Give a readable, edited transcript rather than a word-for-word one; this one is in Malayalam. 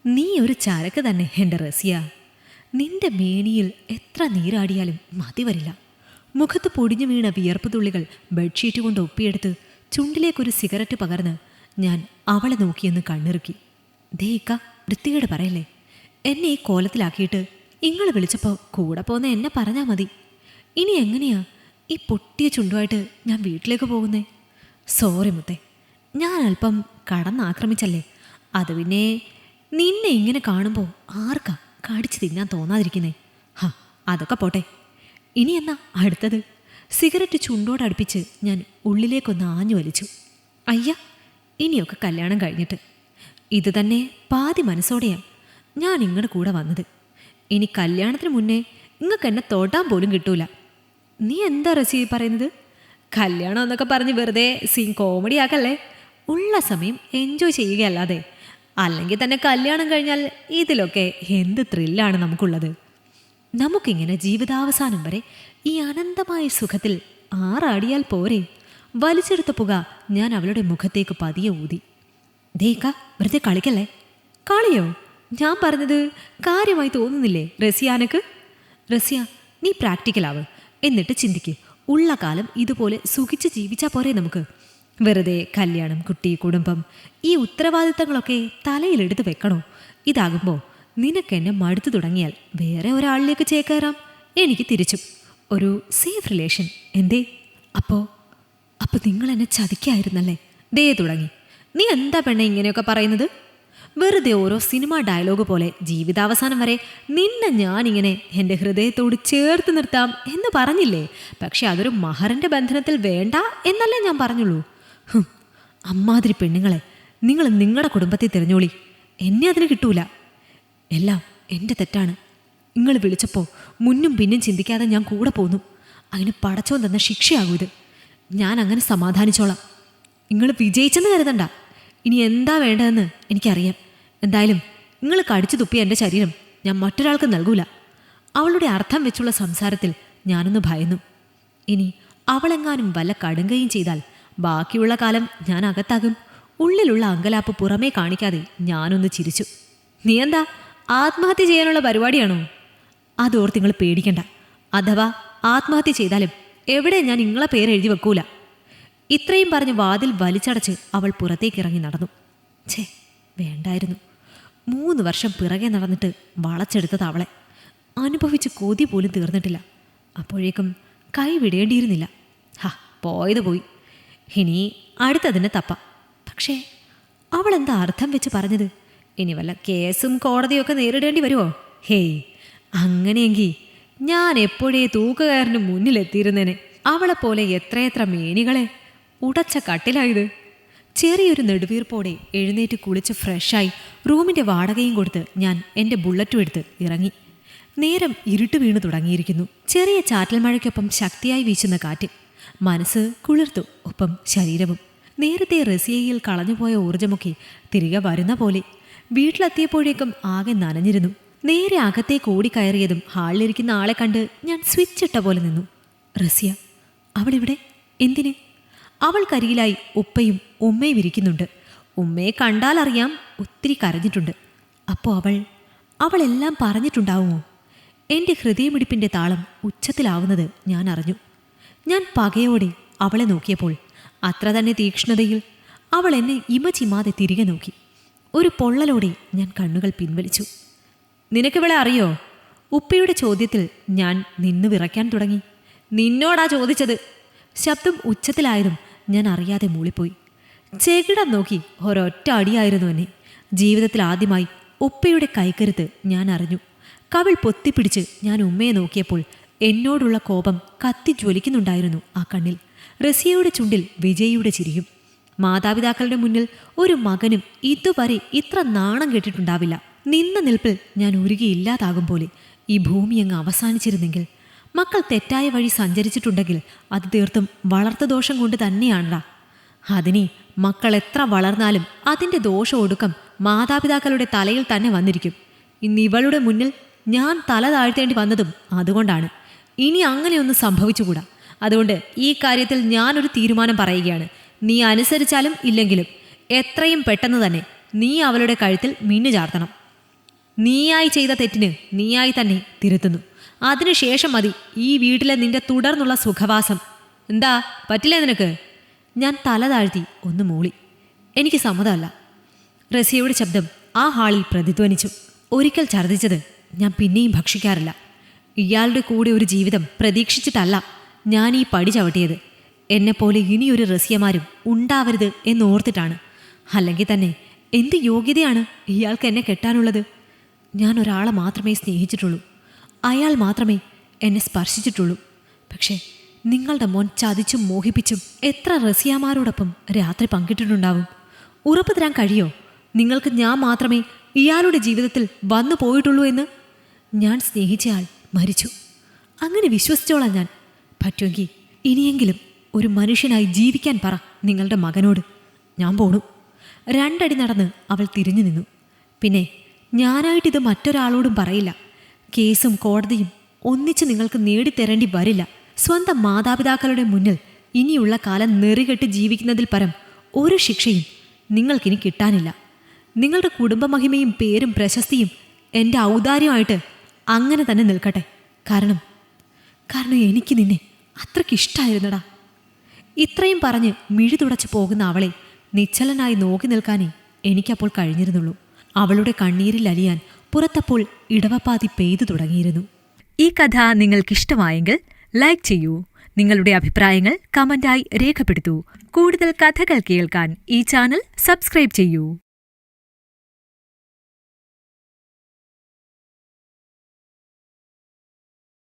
നീ ഒരു ചരക്ക് തന്നെ എൻ്റെ റസിയ. നിന്റെ മേനിയിൽ എത്ര നീരാടിയാലും മതി വരില്ല. മുഖത്ത് പൊടിഞ്ഞു വീണ വിയർപ്പ് തുള്ളികൾ ബെഡ്ഷീറ്റ് കൊണ്ട് ഒപ്പിയെടുത്ത് ചുണ്ടിലേക്കൊരു സിഗരറ്റ് പകർന്ന് ഞാൻ അവളെ നോക്കിയെന്ന് കണ്ണിറുക്കി. ദേക്ക, വൃത്തികേട് പറയല്ലേ. എന്നെ ഈ കോലത്തിലാക്കിയിട്ട് ഇങ്ങൾ വിളിച്ചപ്പോൾ കൂടെ പോന്ന എന്നെ പറഞ്ഞാൽ മതി. ഇനി എങ്ങനെയാ ഈ പൊട്ടിയ ചുണ്ടുമായിട്ട് ഞാൻ വീട്ടിലേക്ക് പോകുന്നേ? സോറി മുത്തേ, ഞാൻ അല്പം കടന്നാക്രമിച്ചല്ലേ. അത് പിന്നെ നിന്നെ ഇങ്ങനെ കാണുമ്പോൾ ആർക്കാ കടിച്ചു തിന്നാൻ തോന്നാതിരിക്കുന്നേ? അതൊക്കെ പോട്ടെ. ഇനി എന്നാ അടുത്തത്? സിഗരറ്റ് ചുണ്ടോടടുപ്പിച്ച് ഞാൻ ഉള്ളിലേക്കൊന്ന് ആഞ്ഞു വലിച്ചു. അയ്യ, ഇനിയൊക്കെ കല്യാണം കഴിഞ്ഞിട്ട്. ഇത് തന്നെ പാതി മനസ്സോടെയാണ് ഞാൻ ഇങ്ങടെ കൂടെ വന്നത്. ഇനി കല്യാണത്തിന് മുന്നേ ഇങ്ങക്ക് എന്നെ തൊടാൻ പോലും കിട്ടൂല. നീ എന്താ റസി പറയുന്നത്? കല്യാണം എന്നൊക്കെ പറഞ്ഞ് വെറുതെ സീൻ കോമഡി ആക്കല്ലേ. ഉള്ള സമയം എൻജോയ് ചെയ്യുകയല്ലാതെ. അല്ലെങ്കിൽ തന്നെ കല്യാണം കഴിഞ്ഞാൽ ഇതിലൊക്കെ എന്ത് ത്രില്ലാണ് നമുക്കുള്ളത്. നമുക്കിങ്ങനെ ജീവിതാവസാനം വരെ ഈ അനന്തമായ സുഖത്തിൽ ആറാടിയാൽ പോരെ. വലിച്ചെടുത്ത പുക ഞാൻ അവളുടെ മുഖത്തേക്ക് പതിയെ ഊതി. ദേക്ക, വെറുതെ കളിക്കല്ലേ. കളിയോ? ഞാൻ പറഞ്ഞത് കാര്യമായി തോന്നുന്നില്ലേ റസിയാനക്ക്? റസിയ, നീ പ്രാക്ടിക്കലാവ്. എന്നിട്ട് ചിന്തിക്ക്, ഉള്ള കാലം ഇതുപോലെ സുഖിച്ച് ജീവിച്ചാൽ പോരെ നമുക്ക്. വെറുതെ കല്യാണം, കുട്ടി, കുടുംബം, ഈ ഉത്തരവാദിത്തങ്ങളൊക്കെ തലയിലെടുത്ത് വെക്കണോ? ഇതാകുമ്പോൾ നിനക്കെന്നെ മടുത്തു തുടങ്ങിയാൽ വേറെ ഒരാളിലേക്ക് ചേക്കേറാം. എനിക്ക് തിരിച്ചും ഒരു സേഫ് റിലേഷൻ. എന്തേ? അപ്പോൾ നിങ്ങളെന്നെ ചതിക്കായിരുന്നല്ലേ? ദേ തുടങ്ങി. നീ എന്താ പെണ്ണെ ഇങ്ങനെയൊക്കെ പറയുന്നത്? വെറുതെ ഓരോ സിനിമ ഡയലോഗ് പോലെ ജീവിതാവസാനം വരെ നിന്നെ ഞാനിങ്ങനെ എൻ്റെ ഹൃദയത്തോട് ചേർത്ത് നിർത്താം എന്ന് പറഞ്ഞില്ലേ? പക്ഷെ അതൊരു മഹറിൻ്റെ ബന്ധനത്തിൽ വേണ്ട എന്നല്ലേ ഞാൻ പറഞ്ഞുള്ളൂ. അമ്മാതിരി പെണ്ണുങ്ങളെ നിങ്ങൾ നിങ്ങളുടെ കുടുംബത്തെ തിരഞ്ഞോളി. എന്നെ അതിന് കിട്ടൂല. എല്ലാം എൻ്റെ തെറ്റാണ്. നിങ്ങൾ വിളിച്ചപ്പോൾ മുന്നും പിന്നും ചിന്തിക്കാതെ ഞാൻ കൂടെ പോന്നു. അതിന് പടച്ചോൻ തന്ന ശിക്ഷയാകും ഇത്. ഞാൻ അങ്ങനെ സമാധാനിച്ചോളാം. നിങ്ങൾ വിജയിച്ചെന്ന് കരുതണ്ട. ഇനി എന്താ വേണ്ടതെന്ന് എനിക്കറിയാം. എന്തായാലും നിങ്ങൾ കടിച്ചു തുപ്പിയ എൻ്റെ ശരീരം ഞാൻ മറ്റൊരാൾക്ക് നൽകൂല. അവളുടെ അർത്ഥം വെച്ചുള്ള സംസാരത്തിൽ ഞാനൊന്ന് ഭയന്നു. ഇനി അവളെങ്ങാനും വല്ല കടുങ്കയും ചെയ്താൽ ബാക്കിയുള്ള കാലം ഞാൻ അകത്താകും. ഉള്ളിലുള്ള അങ്കലാപ്പ് പുറമേ കാണിക്കാതെ ഞാനൊന്ന് ചിരിച്ചു. നീ എന്താ ആത്മഹത്യ ചെയ്യാനുള്ള പരിപാടിയാണോ? അതോർത്ത് നിങ്ങൾ പേടിക്കണ്ട. അഥവാ ആത്മഹത്യ ചെയ്താലും എവിടെ ഞാൻ നിങ്ങളെ പേര് എഴുതി വെക്കൂല. ഇത്രയും പറഞ്ഞ് വാതിൽ വലിച്ചടച്ച് അവൾ പുറത്തേക്കിറങ്ങി നടന്നു. ഛേ, വേണ്ടായിരുന്നു. 3 വർഷം പിറകെ നടന്നിട്ട് വളച്ചെടുത്തത് അവളെ. അനുഭവിച്ച് കൊതി പോലും തീർന്നിട്ടില്ല. അപ്പോഴേക്കും കൈ വിടേണ്ടിയിരുന്നില്ല. പോയത് പോയി. ഇനി അടുത്തതിനെ തപ്പാം. പക്ഷേ അവളെന്താ അർത്ഥം വെച്ച് പറഞ്ഞത്? ഇനി വല്ല കേസും കോടതിയൊക്കെ നേരിടേണ്ടി വരുമോ? ഹേയ്, അങ്ങനെയെങ്കിൽ ഞാൻ എപ്പോഴേ തൂക്കുകാരന് മുന്നിലെത്തിയിരുന്നേനെ. അവളെപ്പോലെ എത്രയെത്ര മേനികളെ ഉടച്ച കട്ടിലായത്. ചെറിയൊരു നെടുവീർപ്പോടെ എഴുന്നേറ്റ് കുളിച്ച് ഫ്രഷായി റൂമിൻ്റെ വാടകയും കൊടുത്ത് ഞാൻ എൻ്റെ ബുള്ളറ്റും എടുത്ത് ഇറങ്ങി. നേരം ഇരുട്ട് വീണു തുടങ്ങിയിരിക്കുന്നു. ചെറിയ ചാറ്റൽ മഴയ്ക്കൊപ്പം ശക്തിയായി വീശുന്ന കാറ്റ് മനസ്സ് കുളിർത്തു, ഒപ്പം ശരീരവും. നേരത്തെ റസിയയിൽ കളഞ്ഞുപോയ ഊർജ്ജമൊക്കെ തിരികെ വരുന്ന പോലെ. വീട്ടിലെത്തിയപ്പോഴേക്കും ആകെ നനഞ്ഞിരുന്നു. നേരെ അകത്തേക്ക് ഓടിക്കയറിയതും ഹാളിലിരിക്കുന്ന ആളെ കണ്ട് ഞാൻ സ്വിച്ച് ഇട്ട പോലെ നിന്നു. റസിയ, അവളിവിടെ എന്തിന്? അവൾക്കരികിലായി ഉപ്പയും ഉമ്മയും ഇരിക്കുന്നുണ്ട്. ഉമ്മയെ കണ്ടാലറിയാം ഒത്തിരി കരഞ്ഞിട്ടുണ്ട്. അപ്പോൾ അവളെല്ലാം പറഞ്ഞിട്ടുണ്ടാവുമോ? എൻ്റെ ഹൃദയമിടിപ്പിൻ്റെ താളം ഉച്ചത്തിലാവുന്നത് ഞാൻ അറിഞ്ഞു. ഞാൻ പകയോടെ അവളെ നോക്കിയപ്പോൾ അത്ര തന്നെ തീക്ഷ്ണതയിൽ അവൾ എന്നെ ഇമചിമാതെ തിരികെ നോക്കി. ഒരു പൊള്ളലോടെ ഞാൻ കണ്ണുകൾ പിൻവലിച്ചു. നിനക്കിവളെ അറിയോ? ഉപ്പയുടെ ചോദ്യത്തിൽ ഞാൻ നിന്നു വിറയ്ക്കാൻ തുടങ്ങി. നിന്നോടാ ചോദിച്ചത്. ശബ്ദം ഉച്ചത്തിലായതും ഞാൻ അറിയാതെ മൂളിപ്പോയി. ചെകിടം നോക്കി ഒരൊറ്റ അടിയായിരുന്നു എന്നെ. ജീവിതത്തിൽ ആദ്യമായി ഉപ്പയുടെ കൈക്കരുത്ത് ഞാൻ അറിഞ്ഞു. കവിൾ പൊത്തിപ്പിടിച്ച് ഞാൻ ഉമ്മയെ നോക്കിയപ്പോൾ എന്നോടുള്ള കോപം കത്തി ജ്വലിക്കുന്നുണ്ടായിരുന്നു ആ കണ്ണിൽ. റസിയയുടെ ചുണ്ടിൽ വിജയിയുടെ ചിരിയും. മാതാപിതാക്കളുടെ മുന്നിൽ ഒരു മകനും ഇതുവരെ ഇത്ര നാണം കെട്ടിട്ടുണ്ടാവില്ല. നിന്ന നിൽപ്പിൽ ഞാൻ ഉരുകിയില്ലാതാകും പോലെ. ഈ ഭൂമി അങ്ങ് അവസാനിച്ചിരുന്നെങ്കിൽ. മക്കൾ തെറ്റായ വഴി സഞ്ചരിച്ചിട്ടുണ്ടെങ്കിൽ അത് തീർത്തും വളർത്തുദോഷം കൊണ്ട് തന്നെയാണടാ. അതിനി മക്കൾ എത്ര വളർന്നാലും അതിൻ്റെ ദോഷം ഒടുക്കം മാതാപിതാക്കളുടെ തലയിൽ തന്നെ വന്നിരിക്കും. ഇന്ന് ഇവളുടെ മുന്നിൽ ഞാൻ തല താഴ്ത്തേണ്ടി വന്നതും അതുകൊണ്ടാണ്. ഇനി അങ്ങനെയൊന്നും സംഭവിച്ചുകൂടാ. അതുകൊണ്ട് ഈ കാര്യത്തിൽ ഞാനൊരു തീരുമാനം പറയുകയാണ്. നീ അനുസരിച്ചാലും ഇല്ലെങ്കിലും എത്രയും പെട്ടെന്ന് തന്നെ നീ അവളുടെ കഴുത്തിൽ മിന്നു ചാർത്തണം. നീയായി ചെയ്ത തെറ്റിന് നീയായി തന്നെ തിരുത്തുന്നു. അതിനുശേഷം മതി ഈ വീട്ടിലെ നിന്റെ തുടർന്നുള്ള സുഖവാസം. എന്താ, പറ്റില്ലേ നിനക്ക്? ഞാൻ തല താഴ്ത്തി ഒന്ന് മൂളി. എനിക്ക് സമ്മതമല്ല. റസിയയുടെ ശബ്ദം ആ ഹാളിൽ പ്രതിധ്വനിച്ചു. ഒരിക്കൽ ഛർദ്ദിച്ചത് ഞാൻ പിന്നെയും ഭക്ഷിക്കാറില്ല. ഇയാളുടെ കൂടെ ഒരു ജീവിതം പ്രതീക്ഷിച്ചിട്ടല്ല ഞാൻ ഈ പടി ചവിട്ടിയത്. എന്നെപ്പോലെ ഇനിയൊരു റസിയമാരും ഉണ്ടാവരുത് എന്നോർത്തിട്ടാണ്. അല്ലെങ്കിൽ തന്നെ എന്ത് യോഗ്യതയാണ് ഇയാൾക്ക് എന്നെ കെട്ടാനുള്ളത്? ഞാൻ ഒരാളെ മാത്രമേ സ്നേഹിച്ചിട്ടുള്ളൂ. അയാൾ മാത്രമേ എന്നെ സ്പർശിച്ചിട്ടുള്ളൂ. പക്ഷേ നിങ്ങളുടെ മോൻ ചതിച്ചും മോഹിപ്പിച്ചും എത്ര റസിയാമാരോടൊപ്പം രാത്രി പങ്കിട്ടിട്ടുണ്ടാവും? ഉറപ്പ് തരാൻ കഴിയോ നിങ്ങൾക്ക് ഞാൻ മാത്രമേ ഇയാളുടെ ജീവിതത്തിൽ വന്നു പോയിട്ടുള്ളൂ എന്ന്? ഞാൻ സ്നേഹിച്ചയാൾ മരിച്ചു. അങ്ങനെ വിശ്വസിച്ചോളാം ഞാൻ. പറ്റുമെങ്കിൽ ഇനിയെങ്കിലും ഒരു മനുഷ്യനായി ജീവിക്കാൻ പറ നിങ്ങളുടെ മകനോട്. ഞാൻ പോണു. 2 അടി നടന്ന് അവൾ തിരിഞ്ഞു നിന്നു. പിന്നെ ഞാനായിട്ടിത് മറ്റൊരാളോടും പറയില്ല. കേസും കോടതിയും ഒന്നിച്ച് നിങ്ങൾക്ക് നേടിത്തരേണ്ടി വരില്ല. സ്വന്തം മാതാപിതാക്കളുടെ മുന്നിൽ ഇനിയുള്ള കാലം നെറികെട്ട് ജീവിക്കുന്നതിൽ പരം ഒരു ശിക്ഷയും നിങ്ങൾക്കിനി കിട്ടാനില്ല. നിങ്ങളുടെ കുടുംബമഹിമയും പേരും പ്രശസ്തിയും എൻ്റെ ഔദാര്യമായിട്ട് അങ്ങനെ തന്നെ നിൽക്കട്ടെ. കാരണം എനിക്ക് നിന്നെ അത്രയ്ക്കിഷ്ടമായിരുന്നടാ. ഇത്രയും പറഞ്ഞ് മിഴി തുടച്ചു പോകുന്ന അവളെ നിശ്ചലനായി നോക്കി നിൽക്കാനേ എനിക്കപ്പോൾ കഴിഞ്ഞിരുന്നുള്ളൂ. അവളുടെ കണ്ണീരിൽ അലിയാൻ പുറത്തപ്പോൾ ഇടവപ്പാതി പെയ്തു തുടങ്ങിയിരുന്നു. ഈ കഥ നിങ്ങൾക്കിഷ്ടമായെങ്കിൽ ലൈക്ക് ചെയ്യൂ. നിങ്ങളുടെ അഭിപ്രായങ്ങൾ കമന്റായി രേഖപ്പെടുത്തൂ. കൂടുതൽ കഥകൾ കേൾക്കാൻ ഈ ചാനൽ സബ്സ്ക്രൈബ് ചെയ്യൂ.